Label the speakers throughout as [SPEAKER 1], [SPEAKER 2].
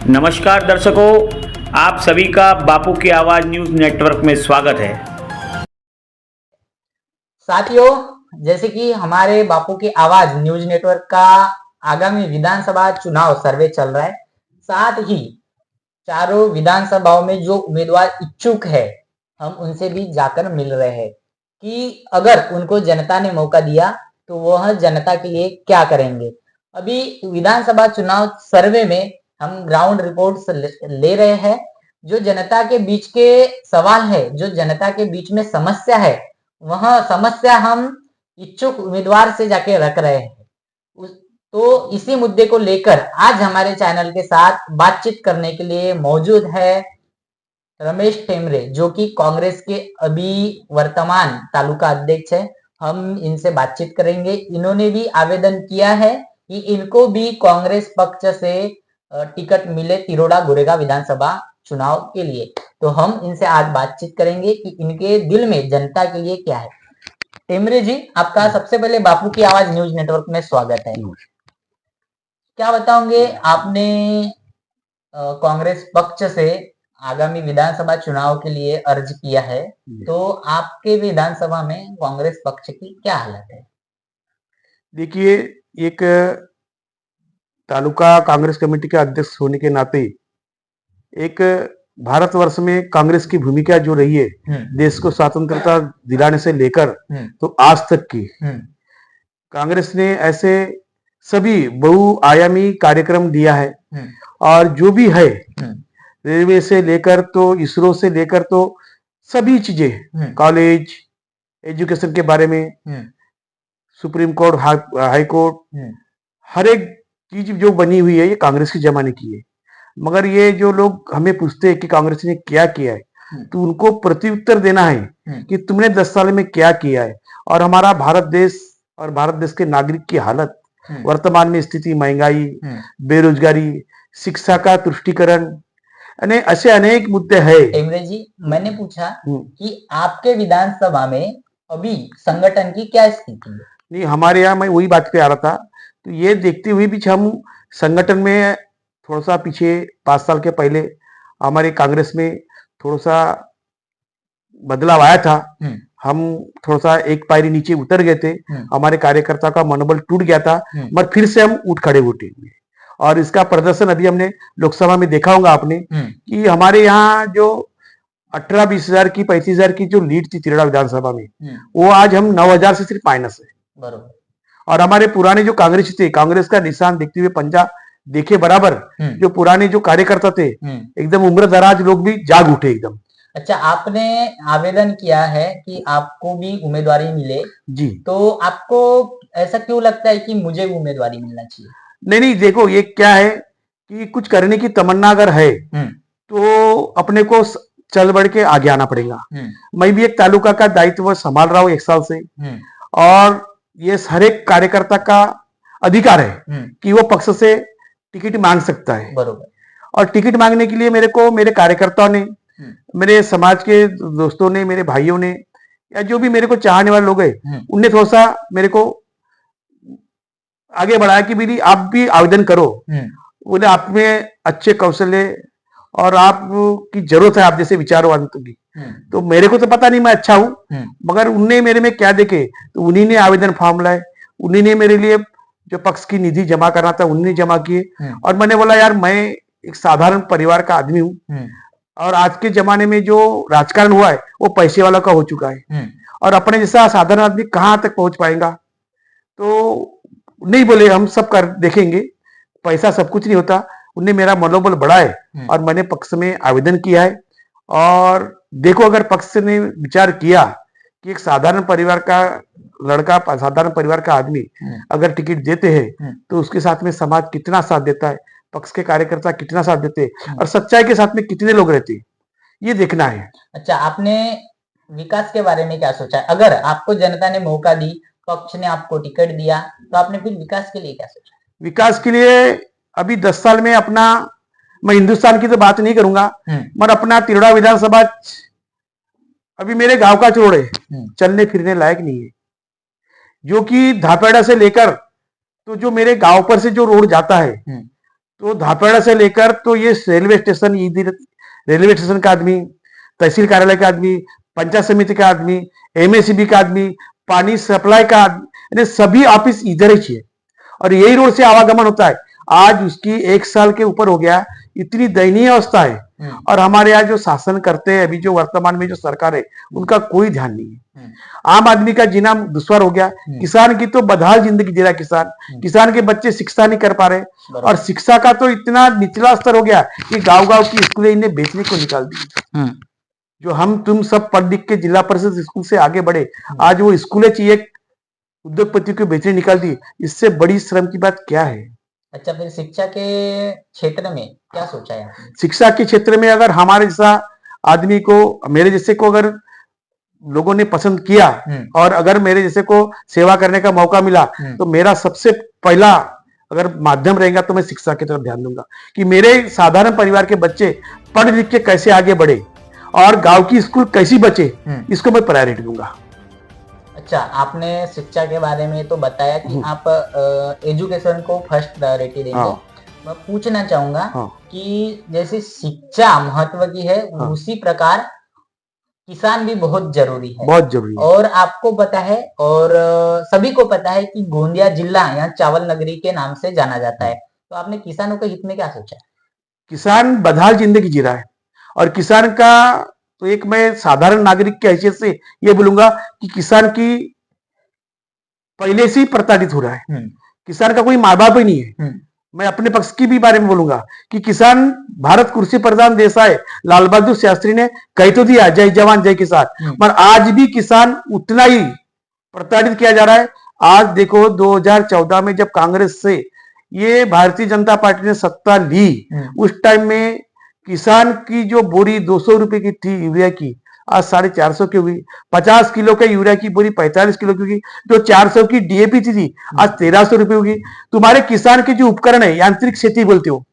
[SPEAKER 1] नमस्कार दर्शकों, आप सभी का बापू की आवाज़ न्यूज़ नेटवर्क में स्वागत है।
[SPEAKER 2] साथियों, जैसे कि हमारे बापू की आवाज न्यूज नेटवर्क का आगामी विधानसभा चुनाव सर्वे चल रहा है, साथ ही चारों विधानसभाओं में जो उम्मीदवार इच्छुक है, हम उनसे भी जाकर मिल रहे हैं कि अगर उनको जनता ने मौका दिया तो वह जनता के लिए क्या करेंगे। अभी विधानसभा चुनाव सर्वे में हम ग्राउंड रिपोर्ट्स ले रहे हैं। जो जनता के बीच के सवाल है, जो जनता के बीच में समस्या है, वह समस्या हम इच्छुक उम्मीदवार से जाके रख रहे हैं। तो इसी मुद्दे को लेकर आज हमारे चैनल के साथ बातचीत करने के लिए मौजूद है रमेश टेमरे, जो कि कांग्रेस के अभी वर्तमान तालुका अध्यक्ष है। हम इनसे बातचीत करेंगे। इन्होंने भी आवेदन किया है कि इनको भी कांग्रेस पक्ष से टिकट मिले तिरोड़ा गुरेगा विधानसभा चुनाव के लिए। तो हम इनसे आज बातचीत करेंगे कि इनके दिल में जनता के लिए क्या है। टेमरे जी, आपका सबसे पहले बापू की आवाज न्यूज नेटवर्क में स्वागत है। क्या बताओगे, आपने कांग्रेस पक्ष से आगामी विधानसभा चुनाव के लिए अर्ज किया है, तो आपके विधानसभा में कांग्रेस पक्ष की क्या हालत है?
[SPEAKER 3] देखिए, एक तालुका कांग्रेस कमेटी के अध्यक्ष होने के नाते एक भारतवर्ष में कांग्रेस की भूमिका जो रही है देश को स्वतंत्रता दिलाने से लेकर तो आज तक की, कांग्रेस ने ऐसे सभी बहुआयामी कार्यक्रम दिया है। और जो भी है, रेलवे से लेकर तो इसरो से लेकर तो सभी चीजें, कॉलेज, एजुकेशन के बारे में, सुप्रीम कोर्ट, हाई कोर्ट, हर एक चीज जो बनी हुई है ये कांग्रेस के जमाने की है। मगर ये जो लोग हमें पूछते हैं कि कांग्रेस ने क्या किया है, तो उनको प्रत्युत्तर देना है कि तुमने 10 साल में क्या किया है। और हमारा भारत देश और भारत देश के नागरिक की हालत, वर्तमान में स्थिति, महंगाई, बेरोजगारी, शिक्षा का तुष्टीकरण, ऐसे अनेक मुद्दे हैं।
[SPEAKER 2] टेमरे जी, मैंने पूछा कि आपके विधानसभा में अभी संगठन की क्या स्थिति है?
[SPEAKER 3] नहीं, हमारे यहाँ, मैं वही बात पे आ रहा था। तो ये देखते हुए भी हम संगठन में थोड़ा सा पीछे 5 साल के पहले हमारे कांग्रेस में थोड़ा सा बदलाव आया था। हम थोड़ा सा एक पायरी नीचे उतर गए थे, हमारे कार्यकर्ता का मनोबल टूट गया था, मगर फिर से हम उठ खड़े उठे। और इसका प्रदर्शन अभी हमने लोकसभा में देखा होगा आपने कि हमारे यहाँ जो 18-20 हजार की, 35 हजार की जो लीड थी तिरेड़ा विधानसभा में, वो आज हम 9,000 से सिर्फ माइनस है।
[SPEAKER 2] बरोबर।
[SPEAKER 3] और हमारे पुराने जो कांग्रेस थे, कांग्रेस का निशान देखते हुए पंजा देखे बराबर, जो पुराने जो कार्यकर्ता थे, एकदम उम्र दराज लोग भी जाग उठे एकदम।
[SPEAKER 2] अच्छा, आपने आवेदन किया है कि आपको भी उम्मीदवारी मिले
[SPEAKER 3] जी,
[SPEAKER 2] तो आपको ऐसा क्यों लगता है कि मुझे भी उम्मीदवारी मिलना चाहिए?
[SPEAKER 3] नहीं, देखो ये क्या है कि कुछ करने की तमन्ना अगर है तो अपने को चल बढ़ के आगे आना पड़ेगा। मैं भी एक तालुका का दायित्व संभाल रहा हूँ 1 साल से, और ये हर एक कार्यकर्ता का अधिकार है कि वो पक्ष से टिकट मांग सकता है।
[SPEAKER 2] बरोबर।
[SPEAKER 3] और टिकट मांगने के लिए मेरे को मेरे कार्यकर्ताओं ने, मेरे समाज के दोस्तों ने, मेरे भाइयों ने, या जो भी मेरे को चाहने वाले लोग हैं, उनने थोड़ा सा मेरे को आगे बढ़ाया कि दीदी आप भी आवेदन करो। बोले आप में अच्छे कौशल है और आपकी जरूरत है आप जैसे विचारवान की। तो मेरे को तो पता नहीं मैं अच्छा हूं, मगर उनने मेरे में क्या देखे, तो उन्हीं ने आवेदन फॉर्म लाए, उन्हीं ने मेरे लिए जो पक्ष की निधि जमा करना था उन्होंने जमा किए। और मैंने बोला यार मैं एक साधारण परिवार का आदमी हूँ, और आज के जमाने में जो राजकारण हुआ है वो पैसे वाला का हो चुका है, और अपने जैसा साधारण आदमी कहाँ तक पहुंच पाएगा। तो नहीं, बोले हम सब कर देखेंगे, पैसा सब कुछ नहीं होता। उनने मेरा मनोबल बढ़ाए और मैंने पक्ष में आवेदन किया है। और देखो, अगर पक्ष ने विचार किया कि एक साधारण परिवार का लड़का, साधारण परिवार का आदमी अगर टिकट देते हैं तो उसके साथ में समाज कितना साथ देता है, पक्ष के कार्यकर्ता कितना साथ देते हैं, और सच्चाई के साथ में कितने लोग रहते हैं, ये देखना है।
[SPEAKER 2] अच्छा, आपने विकास के बारे में क्या सोचा है? अगर आपको जनता ने मौका दी, पक्ष ने आपको टिकट दिया, तो आपने फिर विकास के लिए क्या सोचा?
[SPEAKER 3] विकास के लिए अभी 10 साल में अपना, मैं हिंदुस्तान की तो बात नहीं करूंगा, मगर अपना तिरोड़ा विधानसभा अभी मेरे गांव का चोड़ है, चलने फिरने लायक नहीं है। जो कि धापेड़ा से लेकर तो जो मेरे गांव पर से जो रोड जाता है, तो धापेड़ा से लेकर तो ये रेलवे स्टेशन, रेलवे स्टेशन का आदमी, तहसील कार्यालय का आदमी, पंचायत समिति का आदमी, एमएससीबी का आदमी, पानी सप्लाई का आदमी, यानी सभी ऑफिस इधर ही है और यही रोड से आवागमन होता है। आज उसकी 1 साल के ऊपर हो गया, इतनी दयनीय अवस्था है। और हमारे यहाँ जो शासन करते हैं अभी, जो वर्तमान में जो सरकार है, उनका कोई ध्यान नहीं है। आम आदमी का जीना दुश्वार हो गया। किसान की तो बदहाल जिंदगी जी रहा है। किसान के बच्चे शिक्षा नहीं कर पा रहे और शिक्षा का तो इतना निचला स्तर हो गया कि गांव-गांव की स्कूलें इन्हें बेचने को निकाल दी। जो हम तुम सब पढ़ लिख के जिला परिषद स्कूल से आगे बढ़े, आज वो स्कूलें चाहिए उद्योगपति को बेचने निकाल दी। इससे बड़ी शर्म की बात क्या है?
[SPEAKER 2] अच्छा, फिर शिक्षा के क्षेत्र में क्या सोचा है आपने?
[SPEAKER 3] शिक्षा के क्षेत्र में अगर हमारे जैसा आदमी को, मेरे जैसे को अगर लोगों ने पसंद किया और अगर मेरे जैसे को सेवा करने का मौका मिला, तो मेरा सबसे पहला अगर माध्यम रहेगा तो मैं शिक्षा की तरफ ध्यान दूंगा कि मेरे साधारण परिवार के बच्चे पढ़ लिख के कैसे आगे बढ़े और गांव की स्कूल कैसी बचे, इसको मैं प्रायोरिटी दूंगा।
[SPEAKER 2] अच्छा, आपने शिक्षा के बारे में तो बताया कि आप एजुकेशन को फर्स्ट प्रायोरिटी देंगे। मैं पूछना चाहूंगा कि जैसे शिक्षा महत्व की है, उसी प्रकार किसान भी बहुत जरूरी है।
[SPEAKER 3] बहुत जरूरी है।
[SPEAKER 2] और आपको पता है और सभी को पता है कि गोंदिया जिला यहाँ चावल नगरी के नाम से जाना जाता है। तो आपने किसानों के हित में क्या सोचा?
[SPEAKER 3] किसान बदहाल जिंदगी जी रहा है और किसान का तो एक मैं साधारण नागरिक की हैसियत से ये बोलूंगा कि किसान की पहले से ही प्रताड़ित हो रहा है। किसान का कोई माँ बाप ही नहीं है। मैं अपने पक्ष की भी बारे में बोलूंगा कि किसान भारत कृषि प्रधान देश है। लाल बहादुर शास्त्री ने कह तो दिया जय जवान जय किसान, पर आज भी किसान उतना ही प्रताड़ित किया जा रहा है। आज देखो 2014 में जब कांग्रेस से ये भारतीय जनता पार्टी ने सत्ता ली, उस टाइम में किसान की जो बोरी 200 रुपए की थी यूरिया की, आज 450 की हुई। 50 किलो के यूरिया की बोरी 45 किलो की होगी। जो 400 की डीएपी थी आज 1300 रुपए होगी। तुम्हारे किसान के जो उपकरण है, यांत्रिक खेती बोलते हो,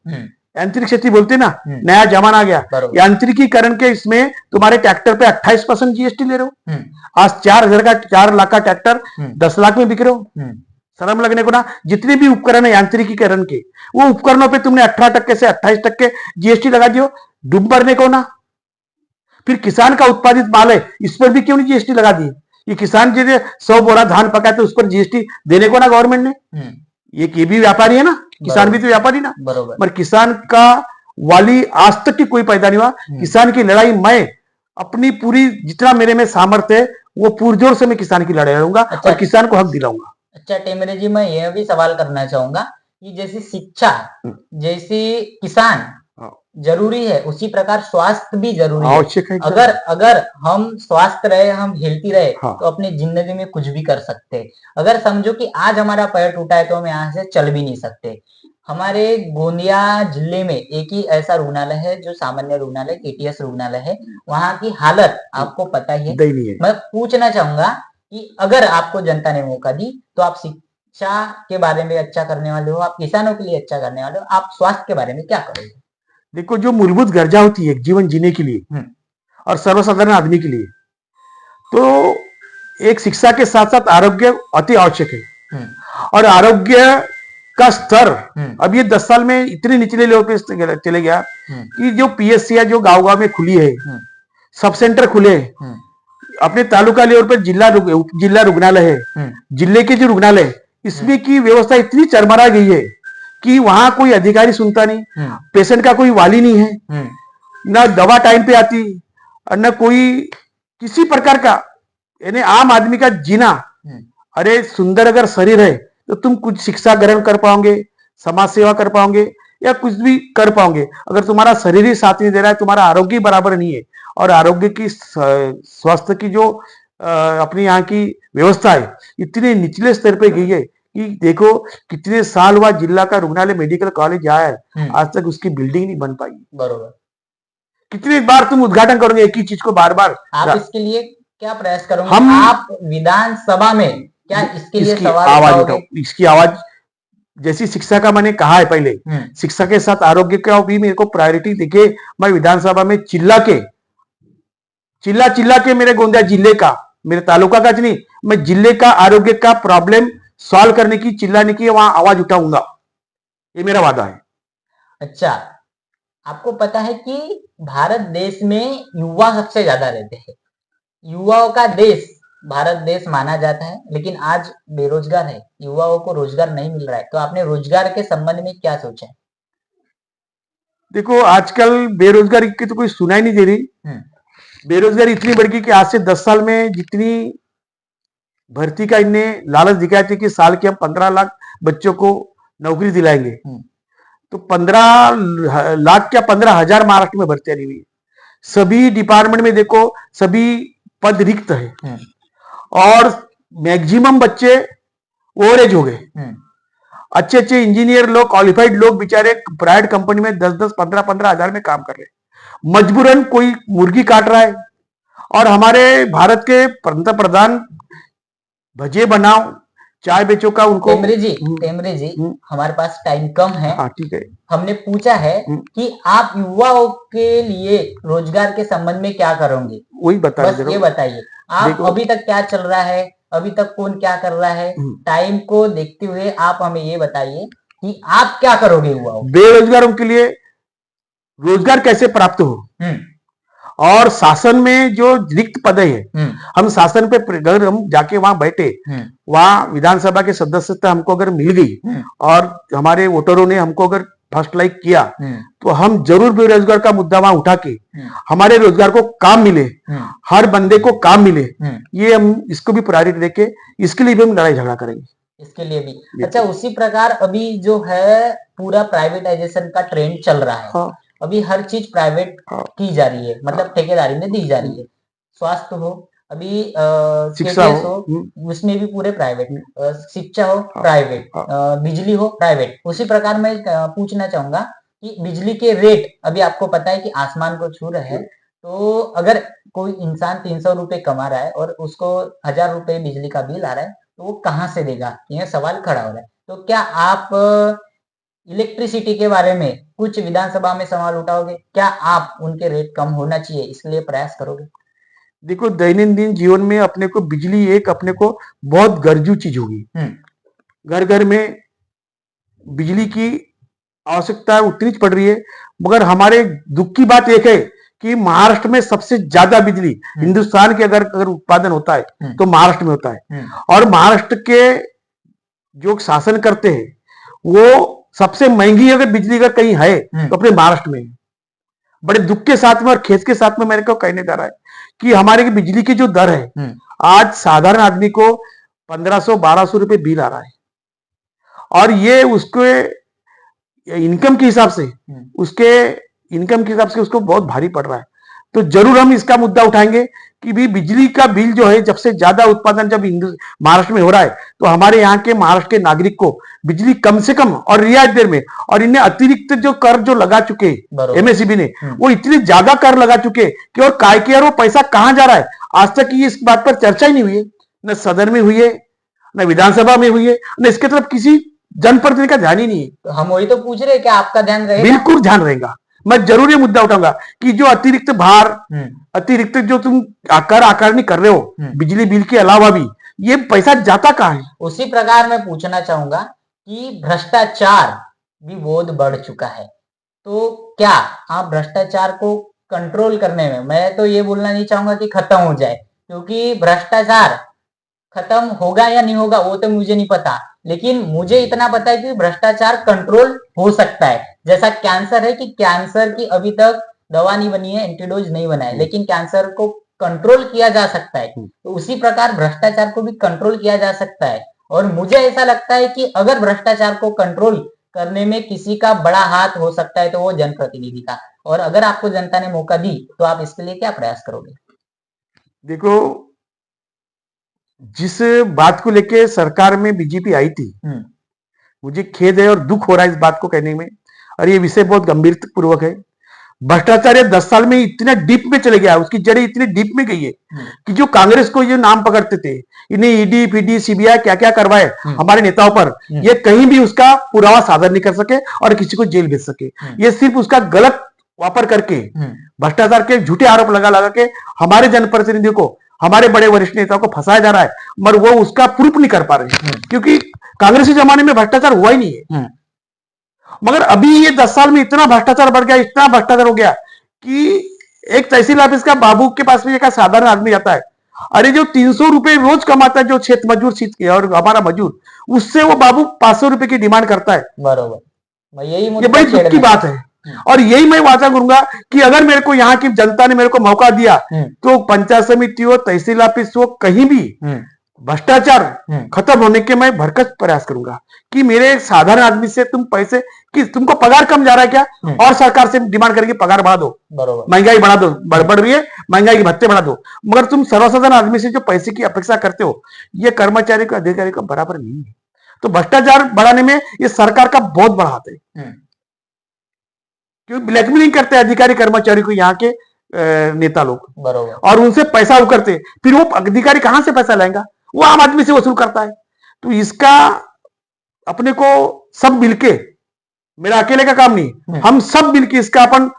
[SPEAKER 3] यांत्रिक खेती बोलते ना, नया जमाना आ गया। यांत्रिकीकरण के इसमें तुम्हारे ट्रैक्टर पे 28% जीएसटी ले रहे हो। आज 4 लाख का ट्रैक्टर 10 लाख में बिक रहे हो। शर्म लगने को ना। जितने भी उपकरण है यांत्रिकीकरण के, वो उपकरणों पे तुमने 18% से 28% जीएसटी लगा दियो। डूब मरने को ना। फिर किसान का उत्पादित माल है, इस पर भी क्यों नहीं जीएसटी लगा दी? ये किसान जो 100 बोरा धान पकाए तो उस पर जीएसटी देने को ना गवर्नमेंट ने। ये भी व्यापारी है ना, किसान भी तो व्यापारी ना। पर किसान का वाली आज तक की कोई पैदा नहीं हुआ। किसान की लड़ाई मैं अपनी पूरी जितना मेरे में सामर्थ्य है वो पुरजोर से मैं किसान की लड़ाई लड़ूंगा और किसान को हक दिलाऊंगा।
[SPEAKER 2] अच्छा टेमरे जी, मैं यह भी सवाल करना चाहूंगा कि जैसी शिक्षा, जैसी किसान जरूरी है, उसी प्रकार स्वास्थ्य भी जरूरी है। अगर हम स्वस्थ रहे, हम हेल्थी रहे, तो अपनी जिंदगी में कुछ भी कर सकते हैं। अगर समझो कि आज हमारा पैर टूटा है तो हम यहाँ से चल भी नहीं सकते। हमारे गोंदिया जिले में एक ही ऐसा रुग्णालय है जो सामान्य रुग्णालय, केटीएस रुग्णालय है। वहां की हालत आपको पता ही है। मैं पूछना चाहूंगा कि अगर आपको जनता ने मौका दी तो आप शिक्षा के बारे में अच्छा करने वाले हो, आप किसानों के लिए अच्छा करने वाले हो, आप स्वास्थ्य के बारे में क्या करोगे?
[SPEAKER 3] देखो, जो मूलभूत गरजा होती है जीवन जीने के लिए और सर्वसाधारण आदमी के लिए, तो एक शिक्षा के साथ साथ आरोग्य अति आवश्यक है। और आरोग्य का स्तर अब ये 10 साल में इतने निचले लेवल पे चले गया कि जो पीएससी जो गांव-गांव में खुली है, सब सेंटर खुले, अपने तालुका लेवल पर जिला रुग्णालय है, जिले के जो रुग्णालय, इसमें की व्यवस्था इतनी चरमरा गई है कि वहां कोई अधिकारी सुनता नहीं, पेशेंट का कोई वाली नहीं है, ना दवा टाइम पे आती और न कोई किसी प्रकार का, यानी आम आदमी का जीना। अरे सुंदर अगर शरीर है तो तुम कुछ शिक्षा ग्रहण कर पाओगे, समाज सेवा कर पाओगे या कुछ भी कर पाओगे। अगर तुम्हारा शरीर ही साथ नहीं दे रहा है, तुम्हारा आरोग्य बराबर नहीं है, और आरोग्य की स्वास्थ्य की जो अपनी यहाँ की व्यवस्था है इतने निचले स्तर पे गई है कि देखो कितने साल हुआ जिला का रुग्णालय मेडिकल कॉलेज आया है, आज तक उसकी बिल्डिंग नहीं बन पाई।
[SPEAKER 2] बरोबर।
[SPEAKER 3] कितनी बार तुम उद्घाटन करोगे एक ही चीज को बार बार?
[SPEAKER 2] आप इसके लिए क्या प्रयास करोगे? आप विधानसभा में क्या इसके लिए सवाल
[SPEAKER 3] आवाज उठाओ? इसकी आवाज, जैसी शिक्षा का मैंने कहा है पहले, शिक्षा के साथ आरोग्य का भी मेरे को प्रायोरिटी देके मैं विधानसभा में चिल्ला के मेरे गोंदिया जिले का, मेरे तालुका का नहीं, मैं जिले का आरोग्य का प्रॉब्लम सॉल्व करने की, चिल्लाने की वहां आवाज उठाऊंगा। ये मेरा वादा है।
[SPEAKER 2] अच्छा, आपको पता है कि भारत देश में युवा सबसे ज्यादा रहते हैं। युवाओं का देश भारत देश माना जाता है, लेकिन आज बेरोजगार है, युवाओं को रोजगार नहीं मिल रहा है। तो आपने रोजगार के संबंध में क्या सोचा है?
[SPEAKER 3] देखो, आजकल बेरोजगारी की तो कोई सुनाई नहीं दे रही। बेरोजगारी इतनी बढ़ गई कि आज से 10 साल में जितनी भर्ती का इनने लालच दिखाया था कि साल के हम 15 लाख बच्चों को नौकरी दिलाएंगे, तो 15 लाख क्या 15,000 महाराष्ट्र में भर्तियां नहीं हुई। सभी डिपार्टमेंट में देखो, सभी पद रिक्त है और मैक्सिमम बच्चे ओवरेज हो गए। अच्छे अच्छे इंजीनियर लोग, क्वालिफाइड लोग बेचारे प्राइवेट कंपनी में 10-10, 15-15 हजार में काम कर रहे हैं। मजबूरन कोई मुर्गी काट रहा है और हमारे भारत के पंतप्रधान भजे बनाओ चाय बेचो का उनको।
[SPEAKER 2] टेमरे जी, हमारे पास टाइम कम है।
[SPEAKER 3] हाँ, ठीक है।
[SPEAKER 2] हमने पूछा है कि आप युवाओं के लिए रोजगार के संबंध में क्या करोगे,
[SPEAKER 3] वही बता
[SPEAKER 2] बस ये बताइए। आप अभी तक क्या चल रहा है, अभी तक कौन क्या कर रहा है, टाइम को देखते हुए आप हमें ये बताइए कि आप क्या करोगे युवाओं।
[SPEAKER 3] बेरोजगारों के लिए रोजगार कैसे प्राप्त हो और शासन में जो रिक्त पद है, हम शासन पे अगर हम जाके वहां बैठे, वहां विधानसभा के सदस्यता हमको अगर मिल गई और हमारे वोटरों ने हमको अगर फर्स्ट लाइक किया, तो हम जरूर बेरोजगार का मुद्दा वहां उठा के हमारे रोजगार को काम मिले, हर बंदे को काम मिले, ये हम इसको भी प्रायोरिटी देके इसके लिए भी हम लड़ाई झगड़ा करेंगे।
[SPEAKER 2] इसके लिए भी। अच्छा, उसी प्रकार अभी जो है पूरा प्राइवेटाइजेशन का ट्रेंड चल रहा है। हाँ। अभी हर चीज प्राइवेट की जा रही है, मतलब ठेकेदारी में दी जा रही है। स्वास्थ्य हो, अभी
[SPEAKER 3] शिक्षा हो,
[SPEAKER 2] उसमें भी पूरे प्राइवेट, शिक्षा हो प्राइवेट, बिजली हो प्राइवेट। उसी प्रकार मैं पूछना चाहूंगा कि बिजली के रेट अभी आपको पता है कि आसमान को छू रहे हैं। तो अगर कोई इंसान 300 रुपए कमा रहा है और उसको 1000 रुपए बिजली का बिल आ रहा है, तो वो कहाँ से देगा, यह सवाल खड़ा हो रहा है। तो क्या आप इलेक्ट्रिसिटी के बारे में कुछ विधानसभा में सवाल उठाओगे? क्या आप उनके रेट कम होना चाहिए इसके लिए प्रयास करोगे?
[SPEAKER 3] देखो, दैनंदिन जीवन में अपने को बिजली एक अपने को बहुत गरजू चीज होगी। घर घर में बिजली की आवश्यकता उतनी पड़ रही है, मगर हमारे दुख की बात एक है कि महाराष्ट्र में सबसे ज्यादा बिजली हिंदुस्तान के अगर उत्पादन होता है तो महाराष्ट्र में होता है। और महाराष्ट्र के जो शासन करते हैं वो सबसे महंगी अगर बिजली अगर कहीं है तो अपने महाराष्ट्र में है। बड़े दुख के साथ में और खेत के साथ में मेरे को कहने जा रहा है कि हमारे बिजली की जो दर है, आज साधारण आदमी को 1500-1200 रुपए बिल आ रहा है और ये उसके इनकम के हिसाब से उसको बहुत भारी पड़ रहा है। तो जरूर हम इसका मुद्दा उठाएंगे कि भी बिजली का बिल जो है जब से ज्यादा उत्पादन जब महाराष्ट्र में हो रहा है, तो हमारे यहाँ के महाराष्ट्र के नागरिक को बिजली कम से कम और रियायत दर में, और इन्हें अतिरिक्त जो कर जो लगा चुके एमएसईबी ने, वो इतनी ज्यादा कर लगा चुके कि और काय के यार वो पैसा कहां जा रहा है, आज तक इस बात पर चर्चा ही नहीं हुई है। न सदन में हुई है, न विधानसभा में हुई है, न इसके तरफ किसी जनप्रतिनिधि का ध्यान ही नहीं है।
[SPEAKER 2] तो हम वही तो पूछ रहे हैं कि आपका ध्यान रहेगा?
[SPEAKER 3] बिल्कुल ध्यान रहेगा। मैं जरूर ये मुद्दा उठाऊंगा कि जो अतिरिक्त भार, अतिरिक्त जो तुम कर आकारणी कर रहे हो बिजली बिल के अलावा भी, ये पैसा जाता कहां है?
[SPEAKER 2] उसी प्रकार मैं पूछना चाहूंगा कि भ्रष्टाचार भी बहुत बढ़ चुका है, तो क्या आप भ्रष्टाचार को कंट्रोल करने में, मैं तो ये बोलना नहीं चाहूंगा कि खत्म हो जाए, क्योंकि भ्रष्टाचार खत्म होगा या नहीं होगा वो तो मुझे नहीं पता, लेकिन मुझे इतना पता है कि भ्रष्टाचार कंट्रोल हो सकता है। जैसा कैंसर है कि कैंसर की अभी तक दवा नहीं बनी है, एंटीडोज नहीं बना है, लेकिन कैंसर को कंट्रोल किया जा सकता है। तो उसी प्रकार भ्रष्टाचार को भी कंट्रोल किया जा सकता है। और मुझे ऐसा लगता है कि अगर भ्रष्टाचार को कंट्रोल करने में किसी का बड़ा हाथ हो सकता है तो वो जनप्रतिनिधि का। और अगर आपको जनता ने मौका दी तो आप इसके लिए क्या प्रयास करोगे?
[SPEAKER 3] देखो, जिस बात को लेके सरकार में बीजेपी आई थी, मुझे खेद है और दुख हो रहा है इस बात को कहने में, और ये विषय बहुत गंभीर पूर्वक है। भ्रष्टाचार 10 साल में इतना डीप में चले गया, उसकी जड़ें इतनी डीप में गई है कि जो कांग्रेस को ये नाम पकड़ते थे, इन्हें ईडी, पीडी, सीबीआई क्या क्या करवाए हमारे नेताओं पर, ये कहीं भी उसका पुरावा साधन नहीं कर सके और किसी को जेल भेज सके। ये सिर्फ उसका गलत वापर करके, भ्रष्टाचार के झूठे आरोप लगा के हमारे जनप्रतिनिधियों को, हमारे बड़े वरिष्ठ नेताओं को फंसाया जा रहा है, मगर वो उसका प्रूफ नहीं कर पा रहे क्योंकि कांग्रेस के जमाने में भ्रष्टाचार हुआ ही नहीं है। मगर अभी ये 10 साल में इतना भ्रष्टाचार बढ़ गया, इतना भ्रष्टाचार हो गया कि एक तहसील ऑफिस का बाबू के पास में एक साधारण आदमी जाता है, अरे जो 300 रुपए रोज कमाता है, जो क्षेत्र मजदूर सीट के और हमारा मजदूर, उससे वो बाबू 500 रुपए की डिमांड करता है।
[SPEAKER 2] बरोबर, मैं यही
[SPEAKER 3] ये
[SPEAKER 2] मुद्दा
[SPEAKER 3] बड़ी दुख की
[SPEAKER 2] छेड़ना
[SPEAKER 3] बात है। और यही मैं वादा करूंगा कि अगर मेरे को यहाँ की जनता ने मेरे को मौका दिया तो पंचायत समिति हो, तहसील ऑफिस हो, कहीं भी भ्रष्टाचार खत्म होने के मैं भरकस प्रयास करूंगा कि मेरे साधारण आदमी से तुम पैसे कि तुमको पगार कम जा रहा है क्या, और सरकार से डिमांड करेंगे पगार बढ़ा दो,
[SPEAKER 2] बरोबर,
[SPEAKER 3] महंगाई बढ़ा दो, बढ़ रही है महंगाई के भत्ते बढ़ा दो, मगर तुम सर्वसाधारण आदमी से जो पैसे की अपेक्षा करते हो, ये कर्मचारी का अधिकारी का बराबर नहीं है। तो भ्रष्टाचार बढ़ाने में ये सरकार का बहुत बड़ा हाथ है, क्योंकि ब्लैकमेलिंग करते हैं अधिकारी कर्मचारी को यहाँ के नेता लोग,
[SPEAKER 2] बरोबर,
[SPEAKER 3] और उनसे पैसा वो करते, फिर वो अधिकारी कहां से पैसा लाएगा, वो आम आदमी से वसूल करता है। तो इसका अपने को सब मिलके, मेरा अकेले का काम नहीं, हम सब मिलके इसका अपन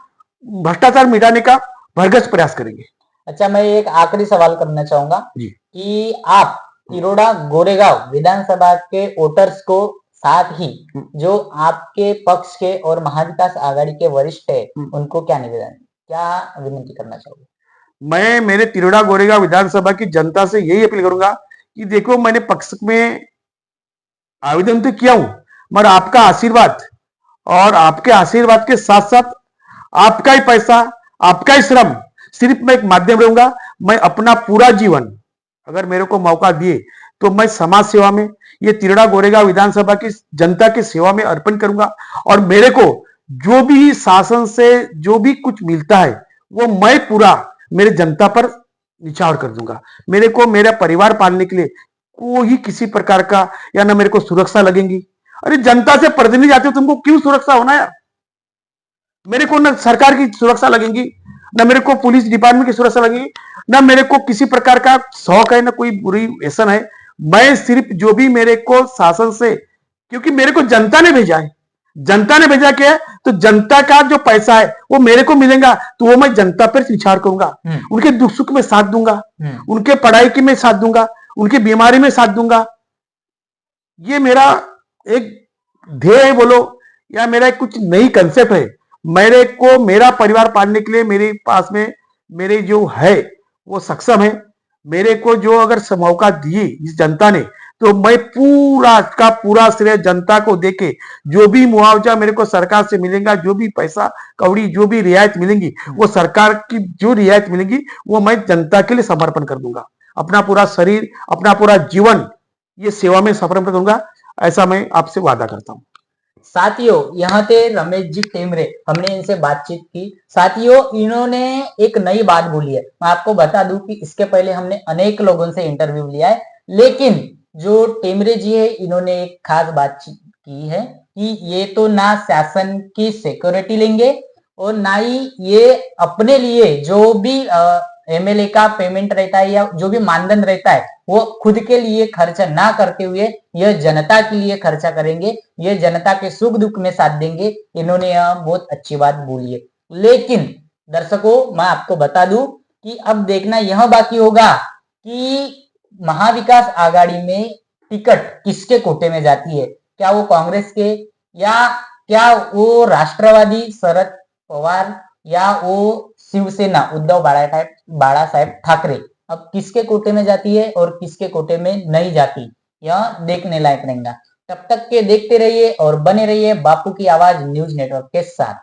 [SPEAKER 3] भ्रष्टाचार मिटाने का भरगस प्रयास करेंगे।
[SPEAKER 2] अच्छा, मैं एक आखिरी सवाल करना चाहूंगा कि आप तिरोड़ा गोरेगांव विधानसभा के वोटर्स को, साथ ही जो आपके पक्ष के और महाविकास आघाड़ी के वरिष्ठ है, उनको क्या निवेदन, क्या विनती करना चाहोगे?
[SPEAKER 3] मैं मेरे तिरोड़ा गोरेगांव विधानसभा की जनता से यही अपील करूंगा कि देखो, मैंने पक्ष में आवेदन तो किया हूं, मगर आपका आशीर्वाद, और आपके आशीर्वाद के साथ साथ आपका ही पैसा, आपका ही श्रम, सिर्फ मैं एक माध्यम रहूंगा। मैं अपना पूरा जीवन, अगर मेरे को मौका दिए तो मैं समाज सेवा में, ये तिरोड़ा गोरेगांव विधानसभा की जनता की सेवा में अर्पण करूंगा। और मेरे को जो भी शासन से जो भी कुछ मिलता है वो मैं पूरा मेरे जनता पर निछावर कर दूंगा। मेरे को मेरा परिवार पालने के लिए कोई किसी प्रकार का या ना मेरे को सुरक्षा लगेगी। अरे जनता से प्रतिनिधि आते हो, तुमको क्यों सुरक्षा होना यार? मेरे को ना सरकार की सुरक्षा लगेगी, ना मेरे को पुलिस डिपार्टमेंट की सुरक्षा लगेगी, ना मेरे को किसी प्रकार का शौक है, ना कोई बुरी व्यसन है। मैं सिर्फ जो भी मेरे को शासन से, क्योंकि मेरे को जनता ने भेजा है, जनता ने भेजा क्या है, तो जनता का जो पैसा है वो मेरे को मिलेगा, तो वो मैं जनता पर विचार करूंगा, उनके दुख सुख में साथ दूंगा, उनके पढ़ाई की में साथ दूंगा, उनकी बीमारी में साथ दूंगा। ये मेरा एक ध्येय बोलो या मेरा एक कुछ नई कंसेप्ट है। मेरे को मेरा परिवार पालने के लिए मेरे पास में मेरे जो है वो सक्षम है। मेरे को जो अगर मौका दिए इस जनता ने, तो मैं पूरा का पूरा श्रेय जनता को देके, जो भी मुआवजा मेरे को सरकार से मिलेगा, जो भी पैसा कौड़ी, जो भी रियायत मिलेंगी, वो सरकार की जो रियायत मिलेगी वो मैं जनता के लिए समर्पण कर दूंगा। अपना पूरा शरीर, अपना पूरा जीवन ये सेवा में समर्पण करूंगा, ऐसा मैं आपसे वादा करता हूं।
[SPEAKER 2] साथियों, यहाँ थे रमेश जी टेमरे, हमने इनसे बातचीत की। साथियों, इन्होंने एक नई बात बोली है। मैं आपको बता दूं कि इसके पहले हमने अनेक लोगों से इंटरव्यू लिया है, लेकिन जो टेमरे जी है, इन्होंने एक खास बातचीत की है कि ये तो ना शासन की सिक्योरिटी लेंगे और ना ही ये अपने लिए जो भी एमएलए का पेमेंट रहता है या जो भी मानदंड रहता है वो खुद के लिए खर्चा ना करते हुए यह जनता के लिए खर्चा करेंगे, ये जनता के सुख दुख में साथ देंगे। इन्होंने यह बहुत अच्छी बात बोली है। लेकिन दर्शकों, मैं आपको बता दूं कि अब देखना यह बाकी होगा कि महाविकास आघाड़ी में टिकट किसके कोटे में जाती है। क्या वो कांग्रेस के, या क्या वो राष्ट्रवादी शरद पवार, या वो शिवसेना उद्धव बाळासाहेब ठाकरे, अब किसके कोटे में जाती है और किसके कोटे में नहीं जाती, यह देखने लायक रहेगा। तब तक के देखते रहिए और बने रहिए बापू की आवाज न्यूज नेटवर्क के साथ।